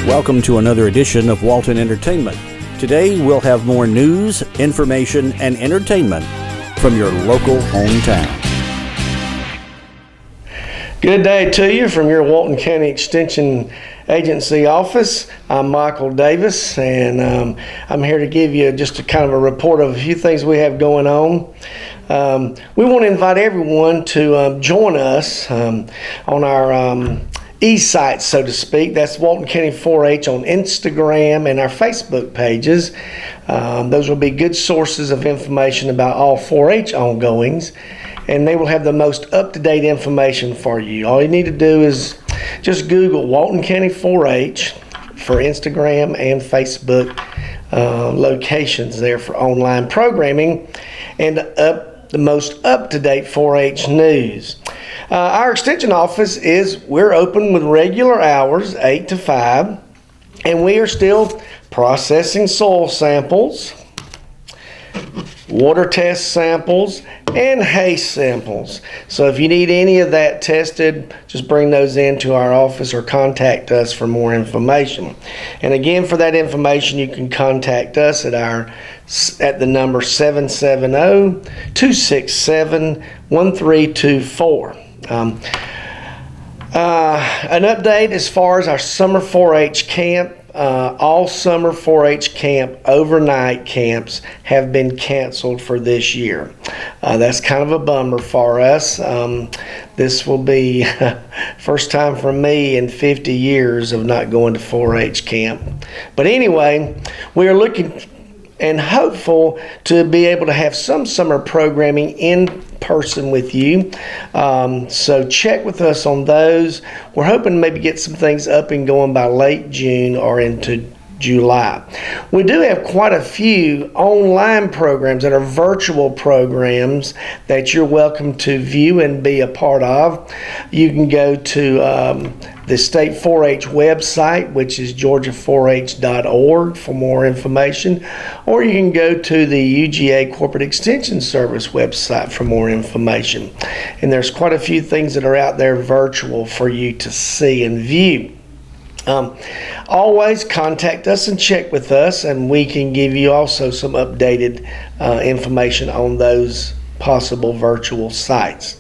Welcome to another edition of Walton Entertainment. Today we'll have more news, information, and entertainment from your local hometown. Good day to you from your Walton County Extension Agency office. I'm Michael Davis, and I'm here to give you just a kind of a report of a few things we have going on. We want to invite everyone to join us on our e-site, so to speak. That's Walton County 4-H on Instagram and our Facebook pages. Those will be good sources of information about all 4-H ongoings, and they will have the most up-to-date information for you. All you need to do is just Google Walton County 4-H for Instagram and Facebook locations there for online programming and the most up-to-date 4-H news. Our extension office we're open with regular hours, 8 to 5, and we are still processing soil samples, water test samples, and hay samples. So if you need any of that tested, just bring those into our office or contact us for more information. And again, for that information, you can contact us at the number 770-267-1324. An update as far as our summer 4-H camp. All summer 4-H camp overnight camps have been canceled for this year. That's kind of a bummer for us. This will be first time for me in 50 years of not going to 4-H camp. But anyway, we are looking and hopeful to be able to have some summer programming in person with you. So check with us on those. We're hoping to maybe get some things up and going by late June or into July. We do have quite a few online programs that are virtual programs that you're welcome to view and be a part of. You can go to the state 4-H website, which is georgia4h.org, for more information, or you can go to the UGA Corporate Extension Service website for more information. And there's quite a few things that are out there virtual for you to see and view. Always contact us and check with us, and we can give you also some updated information on those possible virtual sites.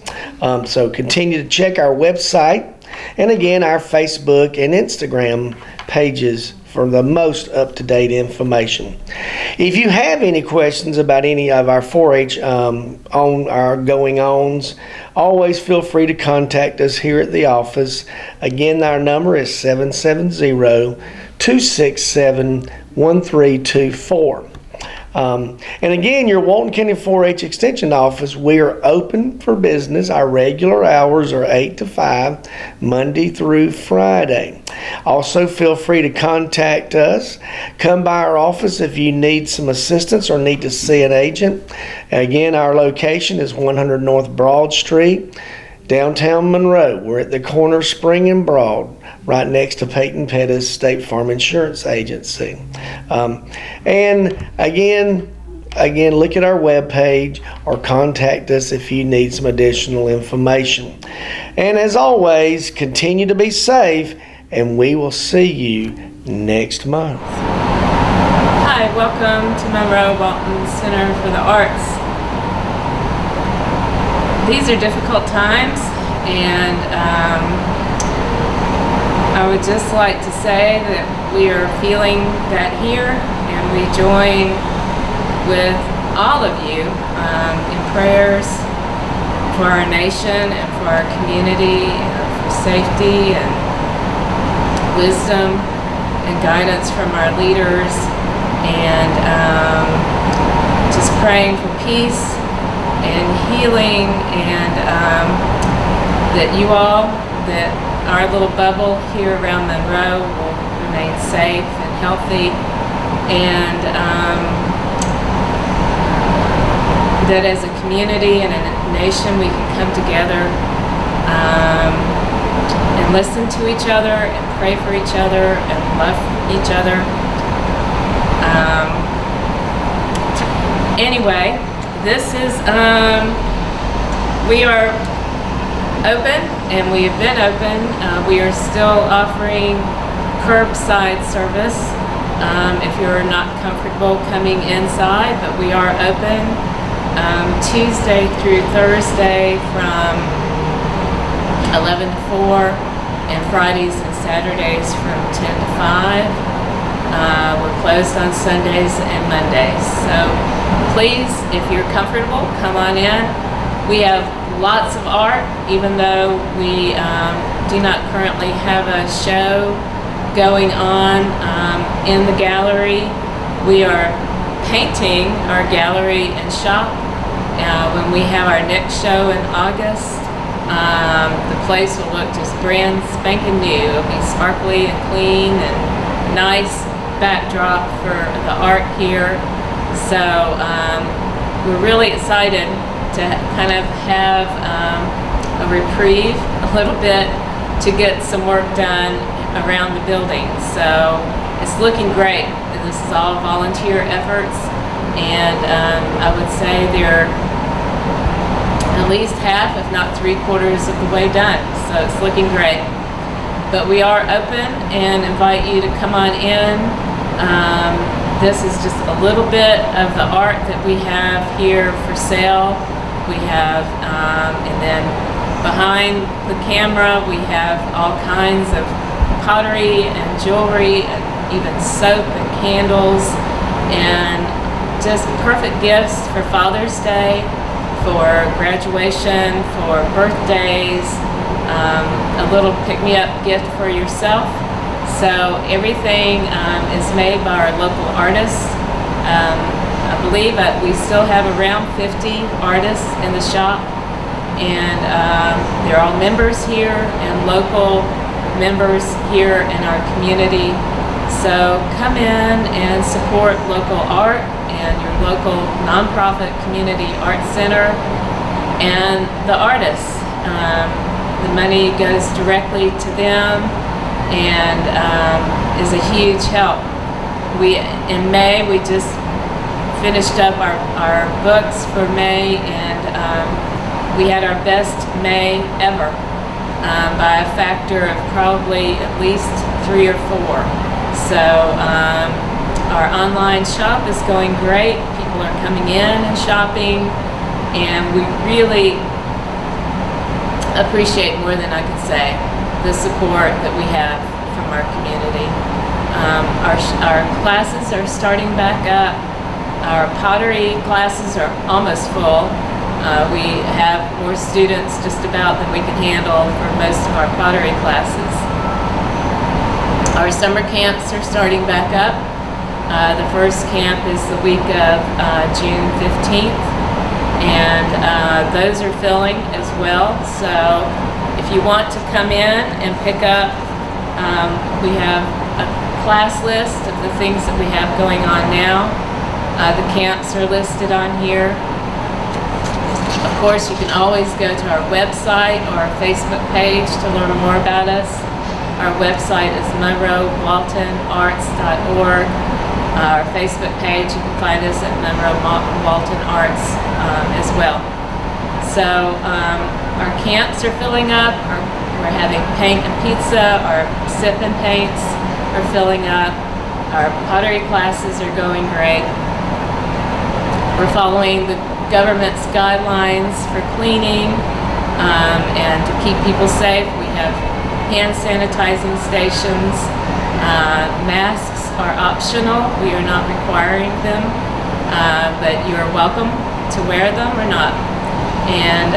So continue to check our website and again our Facebook and Instagram pages for the most up-to-date information. If you have any questions about any of our 4-H on our going-ons, always feel free to contact us here at the office. Again, our number is 770-267-1324. And again, your Walton County 4-H Extension office, we are open for business. Our regular hours are 8 to 5, Monday through Friday. Also, feel free to contact us. Come by our office if you need some assistance or need to see an agent. Again, our location is 100 North Broad Street, downtown Monroe. We're at the corner of Spring and Broad, right next to Peyton Pettis State Farm Insurance Agency. And again, look at our webpage or contact us if you need some additional information. And as always, continue to be safe, and we will see you next month. Hi, welcome to Monroe Walton Center for the Arts. These are difficult times, and I would just like to say that we are feeling that here, and we join with all of you in prayers for our nation and for our community, for safety and wisdom and guidance from our leaders, and just praying for peace and healing, and that you all, that our little bubble here around Monroe will remain safe and healthy, and that as a community and a nation we can come together and listen to each other and pray for each other and love each other. Anyway, this is, we are open, and we have been open. We are still offering curbside service if you're not comfortable coming inside, but we are open Tuesday through Thursday from 11 to 4, and Fridays and Saturdays from 10 to 5. We're closed on Sundays and Mondays. So please, if you're comfortable, come on in. We have lots of art, even though we do not currently have a show going on in the gallery. We are painting our gallery and shop. When we have our next show in August, the place will look just brand spanking new. It'll be sparkly and clean and nice backdrop for the art here. So we're really excited to kind of have a reprieve a little bit to get some work done around the building. So it's looking great. This is all volunteer efforts, and I would say they're at least half, if not 3/4 of the way done. So it's looking great. But we are open and invite you to come on in. This is just a little bit of the art that we have here for sale. We have, and then behind the camera, we have all kinds of pottery and jewelry, and even soap and candles, and just perfect gifts for Father's Day, for graduation, for birthdays, a little pick-me-up gift for yourself. So everything is made by our local artists. I believe that we still have around 50 artists in the shop, and they're all members here and local members here in our community. So come in and support local art and your local nonprofit community art center and the artists. The money goes directly to them and is a huge help. In May, we just finished up our books for May, and we had our best May ever by a factor of probably at least 3 or 4. So our online shop is going great. People are coming in and shopping, and we really appreciate, more than I can say, the support that we have from our community. Our classes are starting back up. Our pottery classes are almost full. We have more students just about than we can handle for most of our pottery classes. Our summer camps are starting back up. The first camp is the week of June 15th, and those are filling as well. So if you want to come in and pick up, we have a class list of the things that we have going on now. The camps are listed on here. Of course, you can always go to our website or our Facebook page to learn more about us. Our website is monroewaltonarts.org. Our Facebook page, you can find us at Monroe Walton Arts as well. So our camps are filling up. We're having paint and pizza. Our sip and paints are filling up. Our pottery classes are going great. We're following the government's guidelines for cleaning and to keep people safe. We have hand sanitizing stations. Masks are optional. We are not requiring them, but you are welcome to wear them or not. And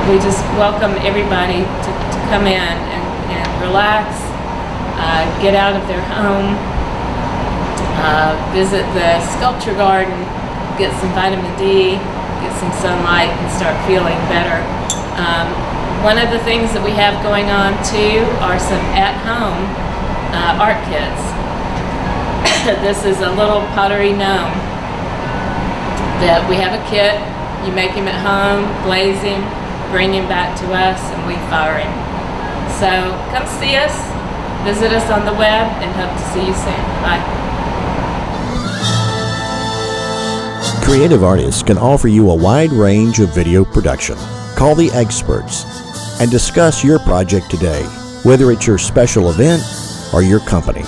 we just welcome everybody to come in and relax, get out of their home, visit the sculpture garden, get some vitamin D, get some sunlight, and start feeling better. One of the things that we have going on too are some at-home art kits. This is a little pottery gnome that we have a kit. You make him at home, glaze him, bring him back to us, and we fire him. So come see us, visit us on the web, and hope to see you soon. Bye. Creative artists can offer you a wide range of video production. Call the experts and discuss your project today. Whether it's your special event, or your company.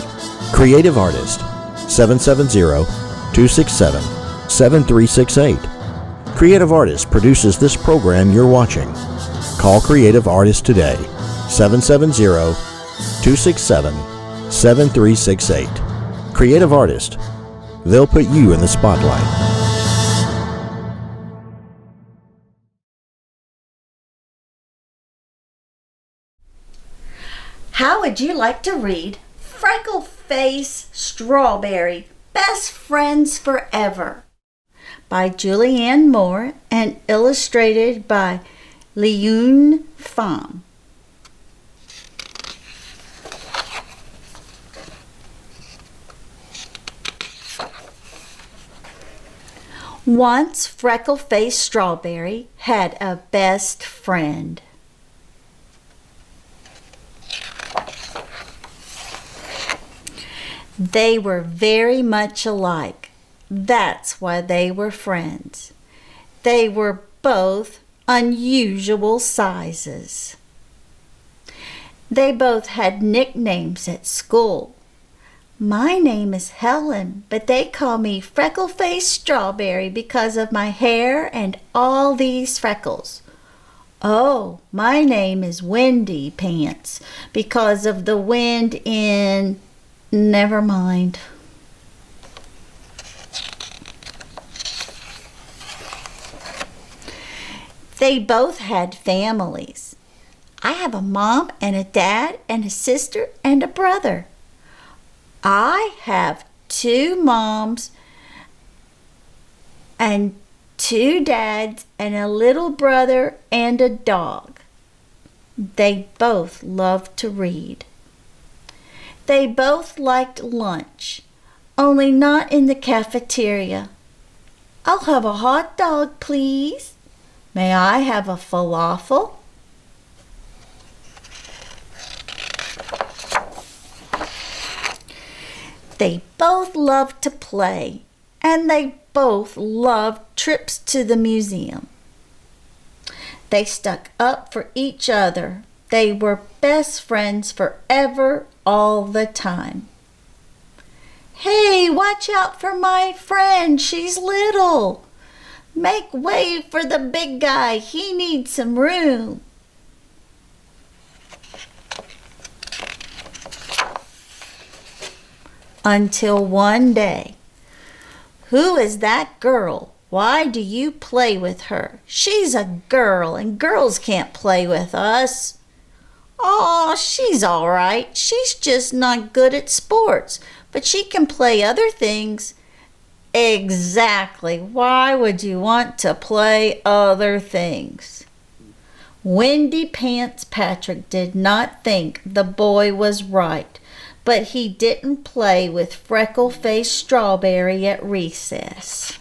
Creative Artist, 770-267-7368. Creative Artist produces this program you're watching. Call Creative Artist today, 770-267-7368. Creative Artist. They'll put you in the spotlight. How would you like to read Freckle-Face Strawberry, Best Friends Forever by Julianne Moore and illustrated by Leun Pham? Once Freckle-Face Strawberry had a best friend. They were very much alike. That's why they were friends. They were both unusual sizes. They both had nicknames at school. My name is Helen, but they call me Freckle-Face Strawberry because of my hair and all these freckles. Oh, my name is Windy Pants because of the wind in... Never mind. They both had families. I have a mom and a dad and a sister and a brother. I have 2 moms and 2 dads and a little brother and a dog. They both loved to read. They both liked lunch, only not in the cafeteria. I'll have a hot dog, please. May I have a falafel? They both loved to play, and they both loved trips to the museum. They stuck up for each other. They were best friends forever, all the time. Hey, watch out for my friend. She's little. Make way for the big guy. He needs some room. Until one day, who is that girl? Why do you play with her? She's a girl, and girls can't play with us. Oh, she's all right. She's just not good at sports, but she can play other things. Exactly. Why would you want to play other things? Windy Pants Patrick did not think the boy was right, but he didn't play with Freckle-Face Strawberry at recess.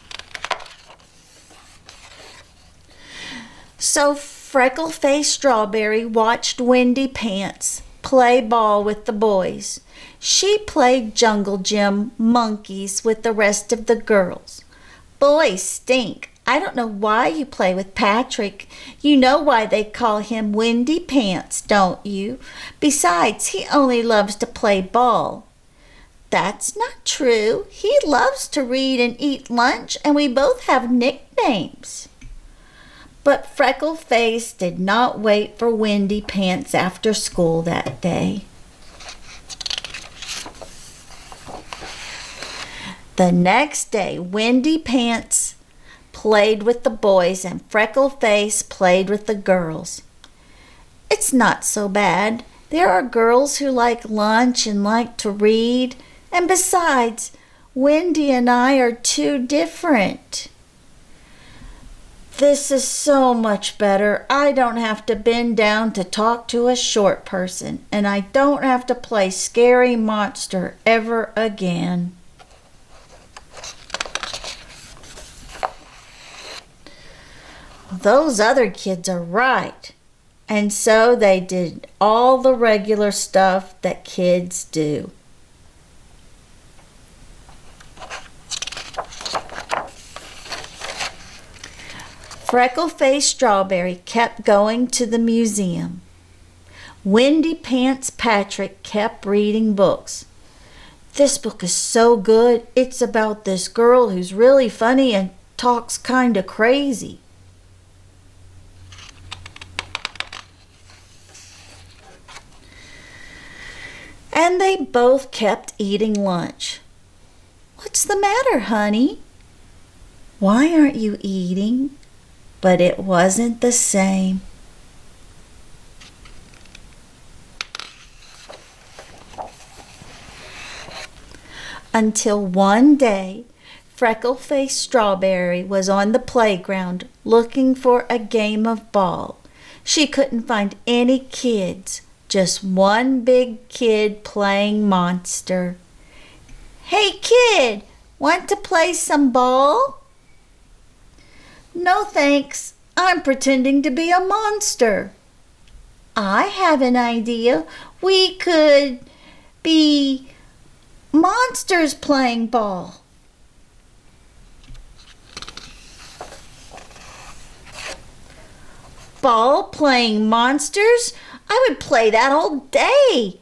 So Freckle-Face Strawberry watched Windy Pants play ball with the boys. She played jungle gym monkeys with the rest of the girls. Boys stink. I don't know why you play with Patrick. You know why they call him Windy Pants, don't you? Besides, he only loves to play ball. That's not true. He loves to read and eat lunch, and we both have nicknames. But Freckle-Face did not wait for Windy Pants after school that day. The next day, Windy Pants played with the boys and Freckle-Face played with the girls. It's not so bad. There are girls who like lunch and like to read, and besides, Windy and I are too different. This is so much better. I don't have to bend down to talk to a short person, and I don't have to play scary monster ever again. Those other kids are right. And so they did all the regular stuff that kids do. Freckle-Face Strawberry kept going to the museum. Wendy Pants Patrick kept reading books. This book is so good. It's about this girl who's really funny and talks kind of crazy. And they both kept eating lunch. What's the matter, honey? Why aren't you eating? But it wasn't the same. Until one day, Freckle-Faced Strawberry was on the playground looking for a game of ball. She couldn't find any kids, just one big kid playing monster. "Hey kid, want to play some ball?" "No thanks, I'm pretending to be a monster." "I have an idea. We could be monsters playing ball." "Ball playing monsters? I would play that all day.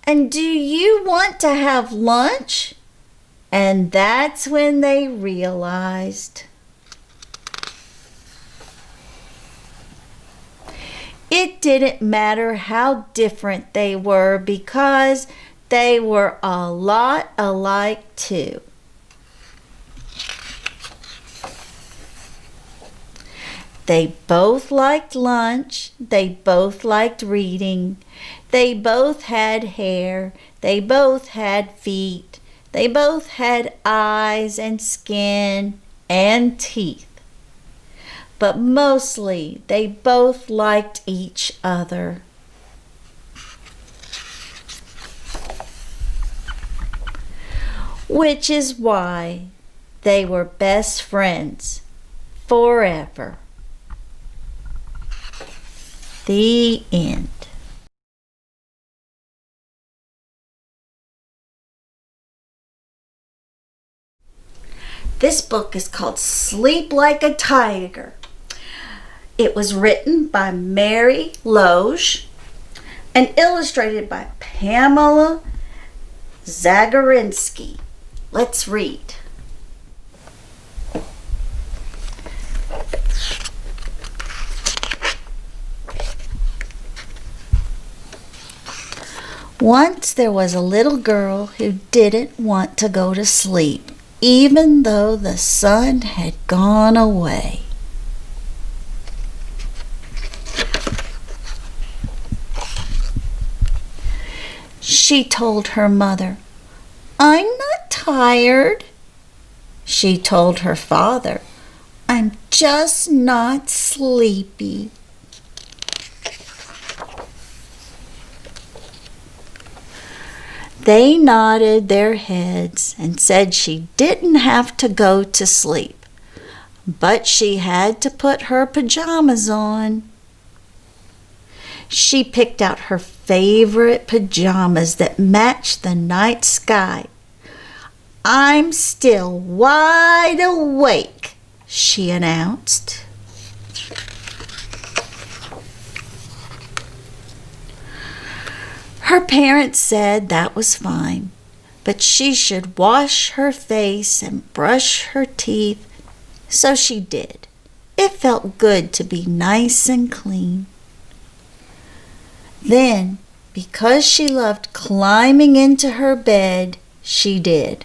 And do you want to have lunch?" And that's when they realized it didn't matter how different they were because they were a lot alike too. They both liked lunch. They both liked reading. They both had hair. They both had feet. They both had eyes and skin and teeth. But mostly they both liked each other. Which is why they were best friends forever. The end. This book is called Sleep Like a Tiger. It was written by Mary Loge and illustrated by Pamela Zagorinsky. Let's read. Once there was a little girl who didn't want to go to sleep, even though the sun had gone away. She told her mother, "I'm not tired." She told her father, "I'm just not sleepy." They nodded their heads and said she didn't have to go to sleep, but she had to put her pajamas on. She picked out her favorite pajamas that matched the night sky. "I'm still wide awake," she announced. Her parents said that was fine, but she should wash her face and brush her teeth, so she did. It felt good to be nice and clean. Then, because she loved climbing into her bed, she did,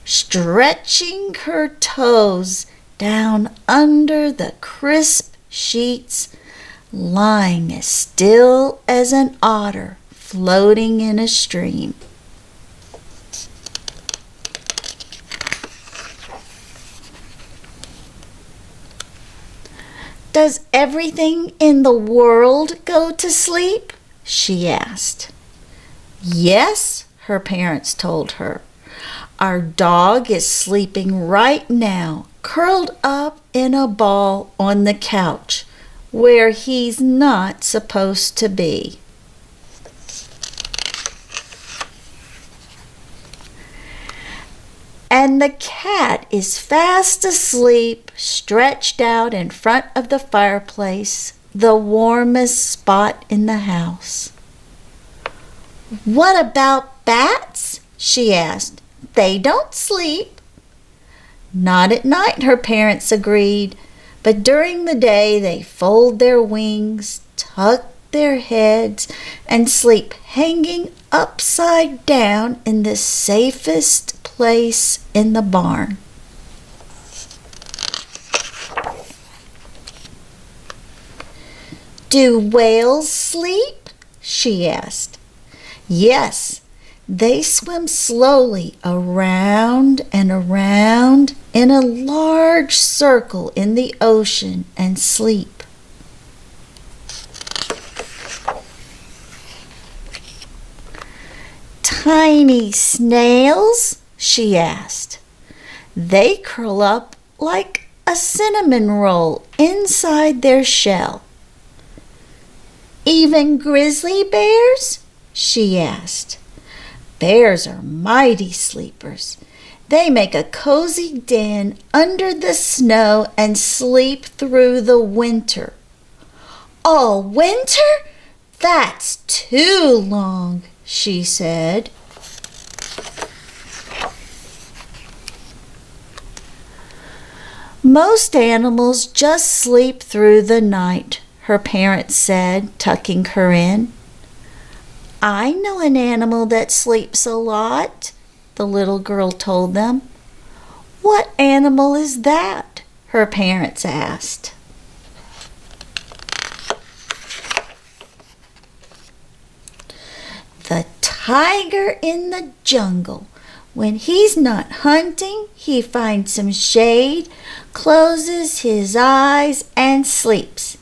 stretching her toes down under the crisp sheets, lying as still as an otter floating in a stream. "Does everything in the world go to sleep?" she asked. "Yes," her parents told her. "Our dog is sleeping right now, curled up in a ball on the couch, where he's not supposed to be." "And the cat is fast asleep, stretched out in front of the fireplace, the warmest spot in the house." "What about bats?" she asked. "They don't sleep." "Not at night," her parents agreed, "but during the day they fold their wings, tuck their heads, and sleep hanging upside down in the safest place in the barn." "Do whales sleep?" she asked. "Yes, they swim slowly around and around in a large circle in the ocean and sleep." "Tiny snails?" she asked. "They curl up like a cinnamon roll inside their shell." "Even grizzly bears?" she asked. "Bears are mighty sleepers. They make a cozy den under the snow and sleep through the winter." "All winter? That's too long," she said. "Most animals just sleep through the night," her parents said, tucking her in. "I know an animal that sleeps a lot," the little girl told them. "What animal is that?" her parents asked. "The tiger in the jungle. When he's not hunting, he finds some shade, closes his eyes, and sleeps.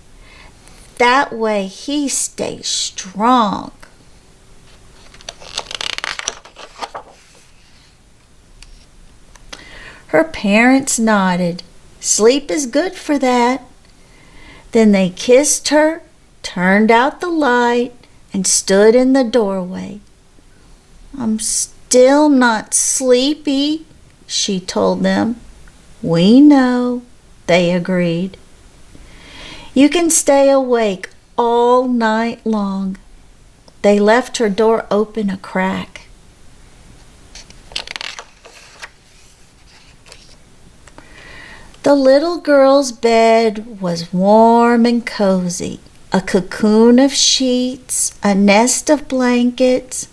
That way he stays strong." Her parents nodded. Sleep is good for that. Then they kissed her, turned out the light, and stood in the doorway. "I'm still not sleepy," she told them. "We know," they agreed. "You can stay awake all night long." They left her door open a crack. The little girl's bed was warm and cozy, a cocoon of sheets, a nest of blankets.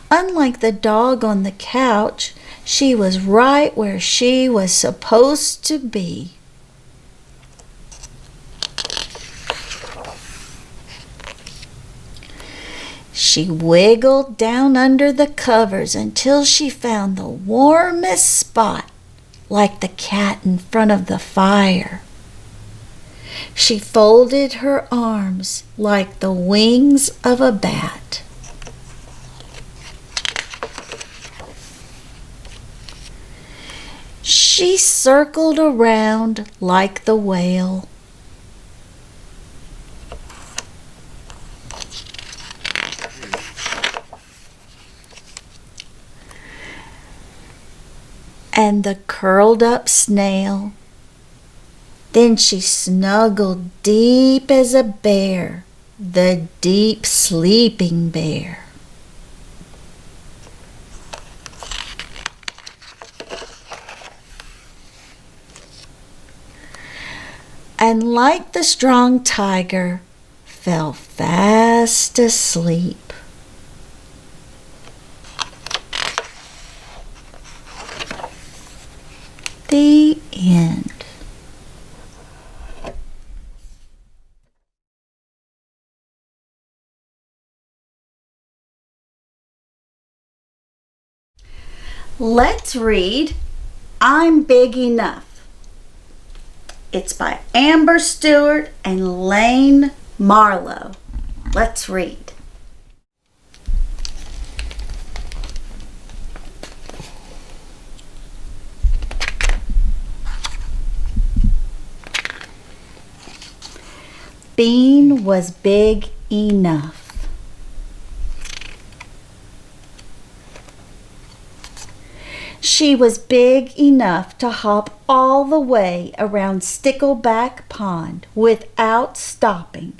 Unlike the dog on the couch, she was right where she was supposed to be. She wiggled down under the covers until she found the warmest spot, like the cat in front of the fire. She folded her arms like the wings of a bat. She circled around like the whale. And the curled up snail. Then she snuggled deep as a bear, the deep sleeping bear. And like the strong tiger, fell fast asleep. The end. Let's read I'm Big Enough. It's by Amber Stewart and Lane Marlowe. Let's read. Bean was big enough. She was big enough to hop all the way around Stickleback Pond without stopping.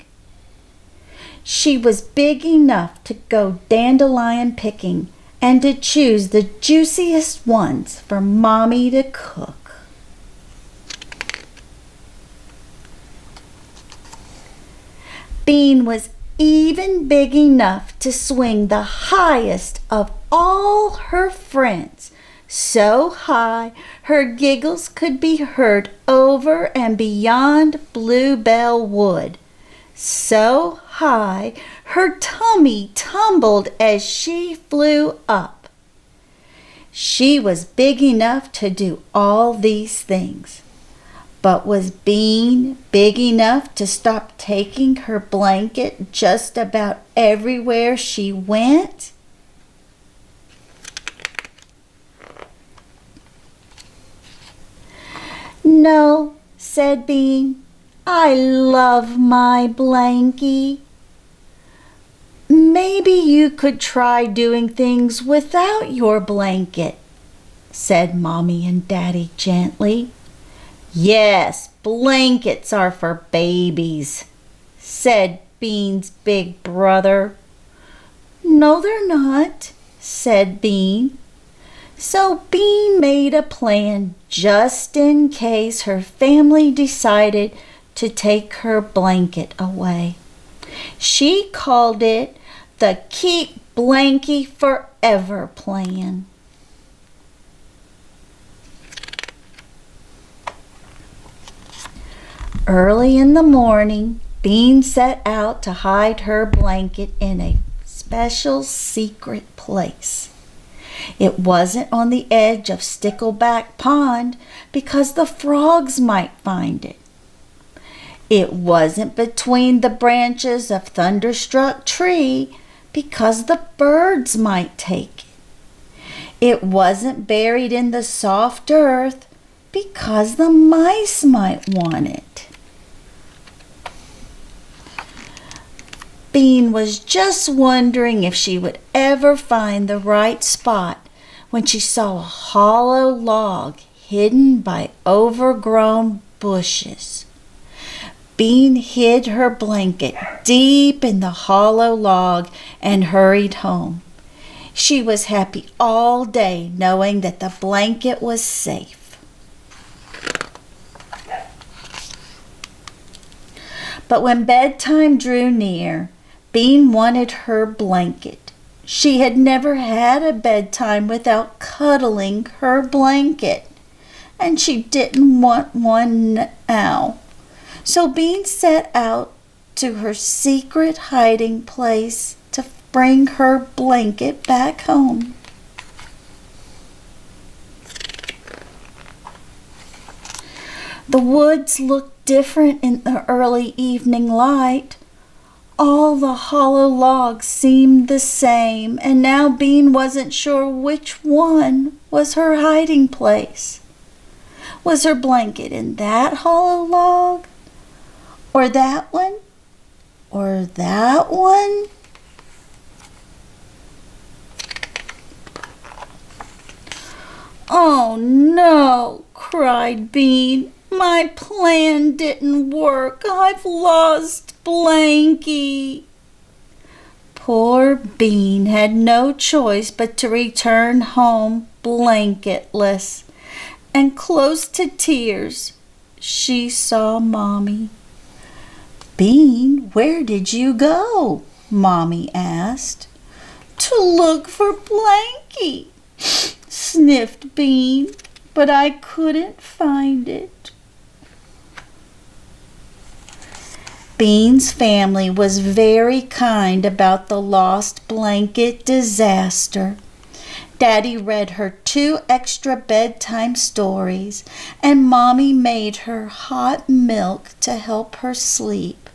She was big enough to go dandelion picking and to choose the juiciest ones for Mommy to cook. Bean was even big enough to swing the highest of all her friends, so high her giggles could be heard over and beyond Bluebell Wood. So high her tummy tumbled as she flew up. She was big enough to do all these things. But was Bean big enough to stop taking her blanket just about everywhere she went? No, said Bean. I love my blankie. Maybe you could try doing things without your blanket, said Mommy and Daddy gently. Yes, blankets are for babies, said Bean's big brother. No, they're not, said Bean. So Bean made a plan just in case her family decided to take her blanket away. She called it the Keep Blankie Forever plan. Early in the morning, Bean set out to hide her blanket in a special secret place. It wasn't on the edge of Stickleback Pond because the frogs might find it. It wasn't between the branches of Thunderstruck Tree because the birds might take it. It wasn't buried in the soft earth because the mice might want it. Bean was just wondering if she would ever find the right spot when she saw a hollow log hidden by overgrown bushes. Bean hid her blanket deep in the hollow log and hurried home. She was happy all day knowing that the blanket was safe. But when bedtime drew near, Bean wanted her blanket. She had never had a bedtime without cuddling her blanket, and she didn't want one now. So Bean set out to her secret hiding place to bring her blanket back home. The woods looked different in the early evening light. All the hollow logs seemed the same, and now Bean wasn't sure which one was her hiding place. Was her blanket in that hollow log? Or that one? Or that one? Oh no, cried Bean. My plan didn't work. I've lost Blankie. Poor Bean had no choice but to return home blanketless, and close to tears she saw Mommy. Bean, where did you go? Mommy asked. To look for Blankie, sniffed Bean, but I couldn't find it. Bean's family was very kind about the lost blanket disaster. Daddy read her 2 extra bedtime stories, and Mommy made her hot milk to help her sleep.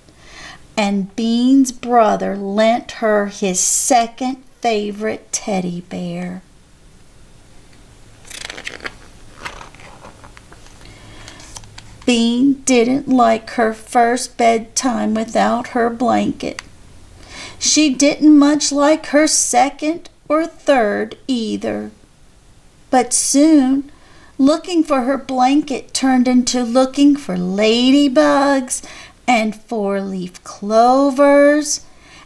And Bean's brother lent her his second favorite teddy bear. Bean didn't like her first bedtime without her blanket. She didn't much like her second or third either. But soon, looking for her blanket turned into looking for ladybugs and 4-leaf clovers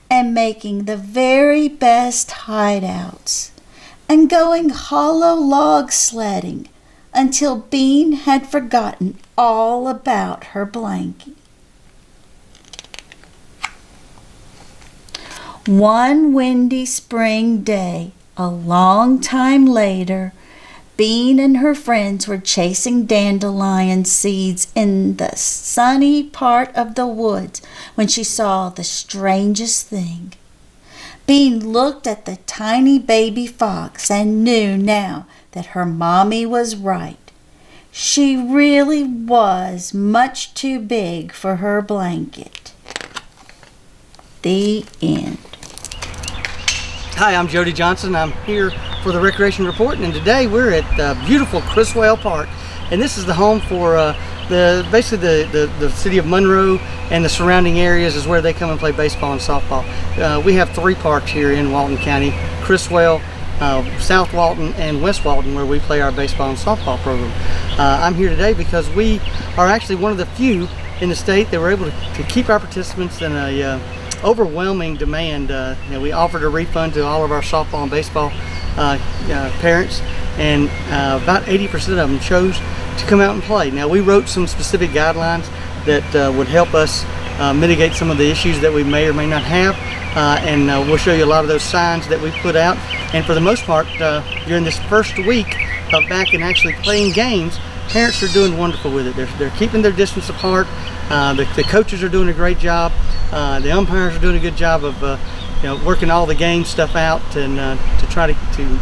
and making the very best hideouts and going hollow log sledding until Bean had forgotten all about her blankie. One windy spring day, a long time later, Bean and her friends were chasing dandelion seeds in the sunny part of the woods when she saw the strangest thing. Bean looked at the tiny baby fox and knew now that her mommy was right. She really was much too big for her blanket. The end. Hi, I'm Jody Johnson. I'm here for the Recreation Report, and today we're at beautiful Criswell Park, and this is the home for basically the city of Monroe and the surrounding areas is where they come and play baseball and softball. We have 3 parks here in Walton County: Criswell, South Walton, and West Walton, where we play our baseball and softball program. I'm here today because we are actually one of the few in the state that were able to keep our participants in a overwhelming demand. We offered a refund to all of our softball and baseball parents, and about 80% of them chose to come out and play. Now, we wrote some specific guidelines that would help us mitigate some of the issues that we may or may not have, and we'll show you a lot of those signs that we put out. And for the most part, during this first week of back and actually playing games, parents are doing wonderful with it. They're keeping their distance apart. The coaches are doing a great job. The umpires are doing a good job of working all the game stuff out, and to try to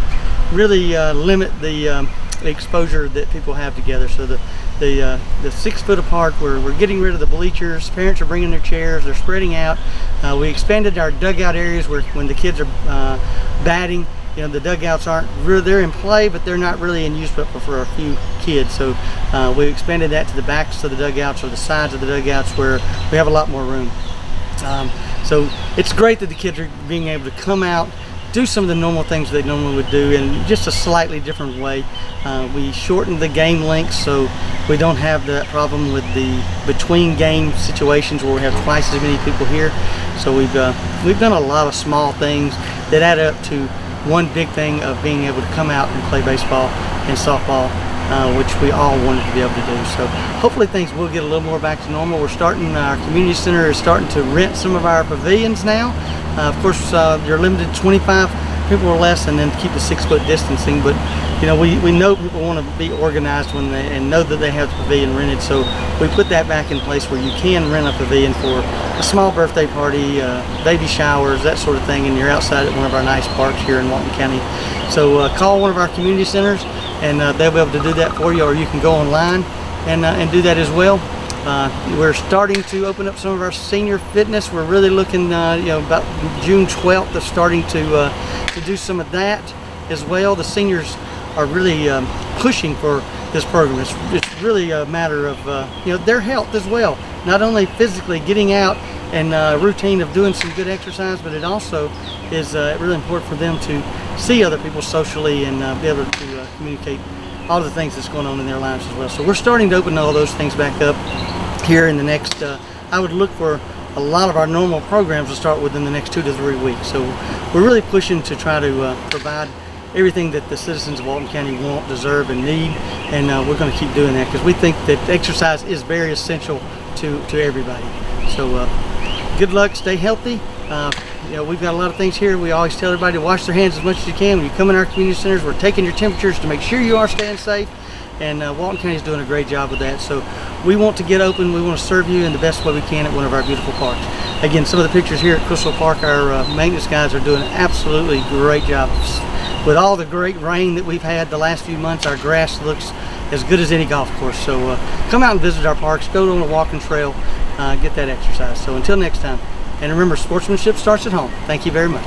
really limit the exposure that people have together. So the 6 foot apart, we're getting rid of the bleachers. Parents are bringing their chairs. They're spreading out. We expanded our dugout areas where when the kids are batting, the dugouts they're in play, but they're not really in use but for a few kids. So we expanded that to the backs of the dugouts or the sides of the dugouts where we have a lot more room. So it's great that the kids are being able to come out, do some of the normal things they normally would do in just a slightly different way. We shortened the game lengths so we don't have that problem with the between game situations where we have twice as many people here. So we've done a lot of small things that add up to one big thing of being able to come out and play baseball and softball, which we all wanted to be able to do. So hopefully things will get a little more back to normal. Our community center is starting to rent some of our pavilions now. Of course, you're limited to 25 people or less, and then keep the 6 foot distancing. But we know people want to be organized and know that they have the pavilion rented. So we put that back in place where you can rent a pavilion for a small birthday party, baby showers, that sort of thing, and you're outside at one of our nice parks here in Walton County. So call one of our community centers, and they'll be able to do that for you, or you can go online and do that as well. We're starting to open up some of our senior fitness. We're really looking, about June 12th of starting to do some of that as well. The seniors are really pushing for this program. It's really a matter of their health as well. Not only physically getting out and a routine of doing some good exercise, but it also is really important for them to see other people socially and be able to communicate all the things that's going on in their lives as well. So we're starting to open all those things back up here in the next, I would look for a lot of our normal programs to start within the next 2 to 3 weeks. So we're really pushing to try to provide everything that the citizens of Walton County want, deserve, and need, and we're going to keep doing that because we think that exercise is very essential to everybody. So good luck, stay healthy. We've got a lot of things here. We always tell everybody to wash their hands as much as you can. When you come in our community centers, we're taking your temperatures to make sure you are staying safe, and Walton County is doing a great job with that. So we want to get open. We want to serve you in the best way we can at one of our beautiful parks. Again, some of the pictures here at Criswell Park, our maintenance guys are doing an absolutely great job. With all the great rain that we've had the last few months, our grass looks as good as any golf course. So come out and visit our parks, go on a walking trail, get that exercise. So until next time, and remember, sportsmanship starts at home. Thank you very much.